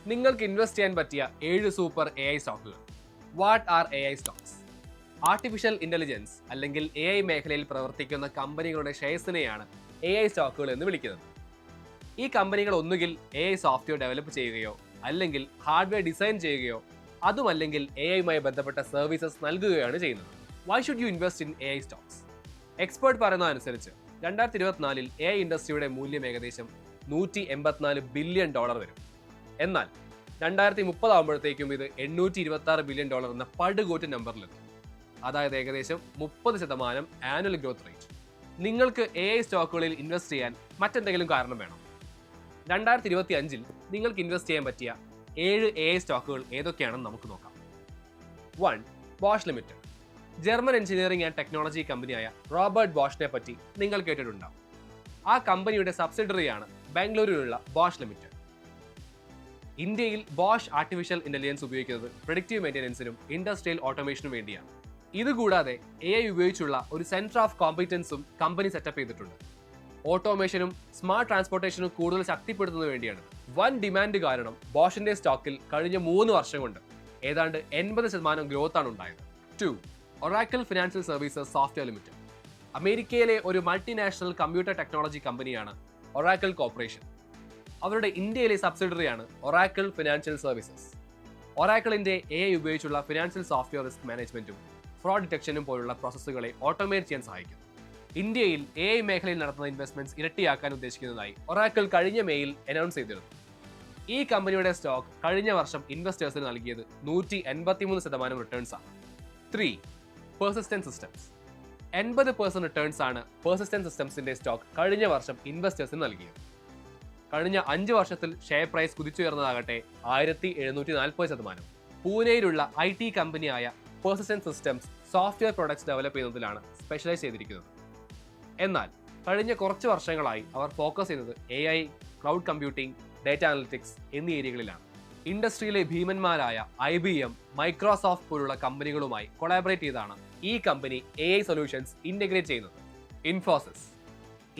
നിങ്ങൾക്ക് ഇൻവെസ്റ്റ് ചെയ്യാൻ പറ്റിയ 7 സൂപ്പർ AI സ്റ്റോക്കുകൾ. What are AI stocks? Artificial intelligence അല്ലെങ്കിൽ AI മേഖലയിൽ പ്രവർത്തിക്കുന്ന കമ്പനികളുടെ ഷെയർസിനെയാണ് AI സ്റ്റോക്കുകൾ എന്ന് വിളിക്കുന്നത്. ഈ കമ്പനികൾ ഒന്നുകിൽ AI സോഫ്റ്റ്വെയർ ഡെവലപ്പ് ചെയ്യുകയോ അല്ലെങ്കിൽ ഹാർഡ്വെയർ ഡിസൈൻ ചെയ്യുകയോ അതുമല്ലെങ്കിൽ AI-യുമായി ബന്ധപ്പെട്ട സർവീസസ് നൽകുകയാണ് ചെയ്യുന്നത്. Why should you invest in AI stocks? Expert പറയുന്നതനുസരിച്ച് 2024 AI ഇൻഡസ്ട്രിയുടെ മൂല്യം ഏകദേശം $184 ബില്യൺ വരും. എന്നാൽ 2030 ആകുമ്പോഴത്തേക്കും ഇത് $826 ബില്യൺ എന്ന പടുകൂറ്റ നമ്പറിലെത്തും. അതായത് ഏകദേശം 30% ആനുവൽ ഗ്രോത്ത് റേറ്റ്. നിങ്ങൾക്ക് AI സ്റ്റോക്കുകളിൽ ഇൻവെസ്റ്റ് ചെയ്യാൻ മറ്റെന്തെങ്കിലും കാരണം വേണം? 2025 നിങ്ങൾക്ക് ഇൻവെസ്റ്റ് ചെയ്യാൻ പറ്റിയ 7 AI സ്റ്റോക്കുകൾ ഏതൊക്കെയാണെന്ന് നമുക്ക് നോക്കാം. 1. Bosch limited. German engineering and technology കമ്പനിയായ റോബർട്ട് ബോഷിനെ പറ്റി നിങ്ങൾ കേട്ടിട്ടുണ്ടാവും. ആ കമ്പനിയുടെ സബ്സിഡറിയാണ് ബാംഗ്ലൂരിലുള്ള ബോഷ് ലിമിറ്റഡ്. ഇന്ത്യയിൽ ബോഷ് ആർട്ടിഫിഷ്യൽ ഇന്റലിജൻസ് ഉപയോഗിക്കുന്നത് പ്രെഡിക്റ്റീവ് മെയിൻ്റനൻസിനും ഇൻഡസ്ട്രിയൽ ഓട്ടോമേഷനും വേണ്ടിയാണ്. ഇതുകൂടാതെ AI ഉപയോഗിച്ചുള്ള ഒരു സെന്റർ ഓഫ് കോമ്പറ്റൻസും കമ്പനി സെറ്റപ്പ് ചെയ്തിട്ടുണ്ട്. ഓട്ടോമേഷനും സ്മാർട്ട് ട്രാൻസ്പോർട്ടേഷനും കൂടുതൽ ശക്തിപ്പെടുത്തുന്നതിന് വേണ്ടിയാണ്. വൻ ഡിമാൻഡ് കാരണം ബോഷിന്റെ സ്റ്റോക്കിൽ കഴിഞ്ഞ 3 വർഷം കൊണ്ട് ഏതാണ്ട് 80% ഗ്രോത്ത് ആണ് ഉണ്ടായത്. 2. Oracle financial services software limited. അമേരിക്കയിലെ ഒരു മൾട്ടിനാഷണൽ കമ്പ്യൂട്ടർ ടെക്നോളജി കമ്പനിയാണ് ഒറാക്കിൾ കോർപ്പറേഷൻ. അവരുടെ ഇന്ത്യയിലെ സബ്സിഡറിയാണ് ഒറാക്കിൾ ഫിനാൻഷ്യൽ സർവീസസ്. ഒറാക്കിളിന്റെ AI ഉപയോഗിച്ചുള്ള ഫിനാൻഷ്യൽ സോഫ്റ്റ്വെയർ റിസ്ക് മാനേജ്മെന്റും ഫ്രോഡ് ഡിറ്റക്ഷനും പോലുള്ള പ്രോസസ്സുകളെ ഓട്ടോമേറ്റ് ചെയ്യാൻ സഹായിക്കും. ഇന്ത്യയിൽ AI മേഖലയിൽ നടത്തുന്ന ഇൻവെസ്റ്റ്മെന്റ്സ് ഇരട്ടിയാക്കാൻ ഉദ്ദേശിക്കുന്നതായി ഒറാക്കിൾ കഴിഞ്ഞ മെയിൽ അനൗൺസ് ചെയ്തിരുന്നു. ഈ കമ്പനിയുടെ സ്റ്റോക്ക് കഴിഞ്ഞ വർഷം ഇൻവെസ്റ്റേഴ്സിന് നൽകിയത് 183% റിട്ടേൺസ് ആണ്. 3. Persistent Systems. 80% റിട്ടേൺസ് ആണ് പെർസിസ്റ്റന്റ് സിസ്റ്റംസിന്റെ സ്റ്റോക്ക് കഴിഞ്ഞ വർഷം ഇൻവെസ്റ്റേഴ്സിന് നൽകിയത്. കഴിഞ്ഞ 5 വർഷത്തിൽ ഷെയർ പ്രൈസ് കുതിച്ചുയർന്നതാകട്ടെ 1740%. പൂനെയിലുള്ള IT കമ്പനിയായ Persistent Systems software products develop ചെയ്യുന്നതിലാണ് സ്പെഷ്യലൈസ് ചെയ്തിരിക്കുന്നത്. എന്നാൽ കഴിഞ്ഞ കുറച്ച് വർഷങ്ങളായി അവർ ഫോക്കസ് ചെയ്യുന്നത് AI, cloud computing, data analytics എന്നീ ഏരിയകളിലാണ്. ഇൻഡസ്ട്രിയിലെ ഭീമന്മാരായ IBM, മൈക്രോസോഫ്റ്റ് പോലുള്ള കമ്പനികളുമായി കൊളാബറേറ്റ് ചെയ്താണ് ഈ കമ്പനി AI സൊല്യൂഷൻസ് ഇന്റഗ്രേറ്റ് ചെയ്യുന്നത്. ഇൻഫോസിസ്.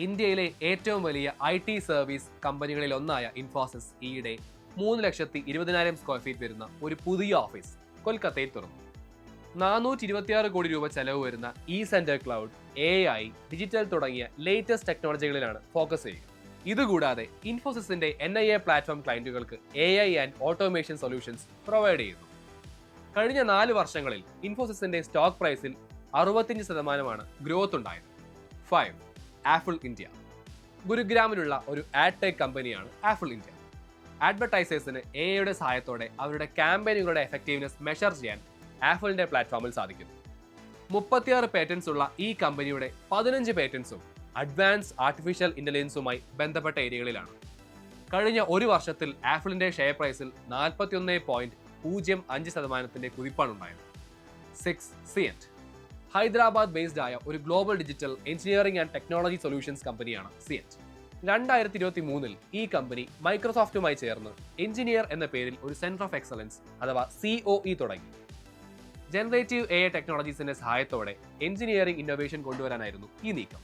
ഇന്ത്യയിലെ ഏറ്റവും വലിയ IT സർവീസ് കമ്പനികളിൽ ഒന്നായ ഇൻഫോസിസ് ഈയിടെ 3,20,000 സ്ക്വയർ ഫീറ്റ് വരുന്ന ഒരു പുതിയ ഓഫീസ് കൊൽക്കത്തയിൽ തുറന്നു. 426 കോടി രൂപ ചെലവ് വരുന്ന ഈ സെന്റർ ക്ലൗഡ്, AI, ഡിജിറ്റൽ തുടങ്ങിയ ലേറ്റസ്റ്റ് ടെക്നോളജികളിലാണ് ഫോക്കസ് ചെയ്യുക. ഇതുകൂടാതെ ഇൻഫോസിസിന്റെ NIA പ്ലാറ്റ്ഫോം ക്ലയന്റുകൾക്ക് AI and automation solutions provide ചെയ്യുന്നു. കഴിഞ്ഞ 4 വർഷങ്ങളിൽ ഇൻഫോസിസിന്റെ സ്റ്റോക്ക് പ്രൈസിൽ 65% ഗ്രോത്ത് ഉണ്ടായത്. 5. Apple India. ഗുരുഗ്രാമിലുള്ള ഒരു ആഡ് ടെക് കമ്പനിയാണ് ആപ്പിൾ ഇന്ത്യ. അഡ്വർടൈസേഴ്സിന് AIയുടെ സഹായത്തോടെ അവരുടെ ക്യാമ്പയിനുകളുടെ എഫക്റ്റീവ്നെസ് മെഷർ ചെയ്യാൻ ആപ്പിളിന്റെ പ്ലാറ്റ്ഫോമിൽ സാധിക്കുന്നു. 36 പേറ്റന്റ്സ് ഉള്ള ഈ കമ്പനിയുടെ 15 പേറ്റന്റ്സും അഡ്വാൻസ് ആർട്ടിഫിഷ്യൽ ഇന്റലിജൻസുമായി ബന്ധപ്പെട്ട ഏരിയകളിലാണ്. കഴിഞ്ഞ ഒരു വർഷത്തിൽ ആപ്പിളിന്റെ ഷെയർ പ്രൈസിൽ 41.05% കുതിപ്പാണ് ഉണ്ടായത്. 6. സിയന്റ്. ഹൈദരാബാദ് ബേസ്ഡ് ആയ ഒരു global digital engineering and technology solutions കമ്പനിയാണ് സിയന്റ്. 2023 ഈ കമ്പനി മൈക്രോസോഫ്റ്റുമായി ചേർന്ന് എഞ്ചിനീയർ എന്ന പേരിൽ ഒരു സെന്റർ ഓഫ് എക്സലൻസ് അഥവാ COE തുടങ്ങി. ജനറേറ്റീവ് AI ടെക്നോളജീസിന്റെ സഹായത്തോടെ എഞ്ചിനീയറിംഗ് ഇന്നോവേഷൻ കൊണ്ടുവരാനായിരുന്നു ഈ നീക്കം.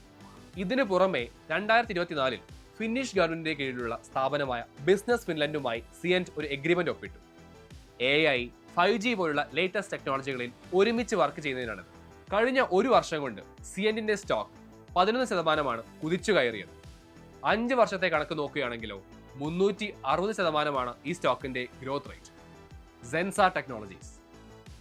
ഇതിനു പുറമെ 2024 ഫിന്നിഷ് ഗവൺമെന്റിന്റെ കീഴിലുള്ള സ്ഥാപനമായ ബിസിനസ് ഫിൻലൻഡുമായി സിയന്റ് ഒരു എഗ്രിമെന്റ് ഒപ്പിട്ടു. AI, 5G പോലുള്ള ലേറ്റസ്റ്റ് ടെക്നോളജികളിൽ ഒരുമിച്ച് വർക്ക് ചെയ്യുന്നതിനാണ്. കഴിഞ്ഞ ഒരു വർഷം കൊണ്ട് സിയന്റിന്റെ സ്റ്റോക്ക് 11% കുതിച്ചു കയറിയത്. 5 വർഷത്തെ കണക്ക് നോക്കുകയാണെങ്കിലോ 360% ഈ സ്റ്റോക്കിന്റെ ഗ്രോത്ത് റേറ്റ്. സെൻസ ടെക്നോളജീസ്.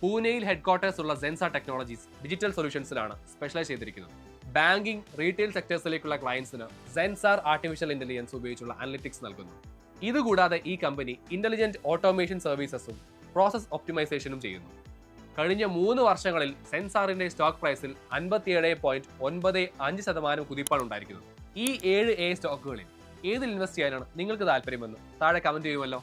പൂനെയിൽ ഹെഡ്ക്വാർട്ടേഴ്സ് ഉള്ള സെൻസ ടെക്നോളജീസ് ഡിജിറ്റൽ സൊല്യൂഷൻസിലാണ് സ്പെഷ്യലൈസ് ചെയ്തിരിക്കുന്നത്. ബാങ്കിംഗ്, റീറ്റെയിൽ സെക്ടേഴ്സിലേക്കുള്ള ക്ലയൻസിന് സെൻസാർ ആർട്ടിഫിഷ്യൽ ഇന്റലിജൻസ് ഉപയോഗിച്ചുള്ള അനലിറ്റിക്സ് നൽകുന്നു. ഇതുകൂടാതെ ഈ കമ്പനി ഇന്റലിജന്റ് ഓട്ടോമേഷൻ സർവീസസും പ്രോസസ് ഒപ്റ്റിമൈസേഷനും ചെയ്യുന്നു. കഴിഞ്ഞ 3 വർഷങ്ങളിൽ സെൻസാറിന്റെ സ്റ്റോക്ക് പ്രൈസിൽ 57.95% കുതിപ്പാണ് ഉണ്ടായിരിക്കുന്നത്. ഈ 7 AI സ്റ്റോക്കുകളിൽ ഏതിൽ ഇൻവെസ്റ്റ് ചെയ്യാനാണ് നിങ്ങൾക്ക് താല്പര്യമെന്ന് താഴെ കമന്റ് ചെയ്യുമല്ലോ.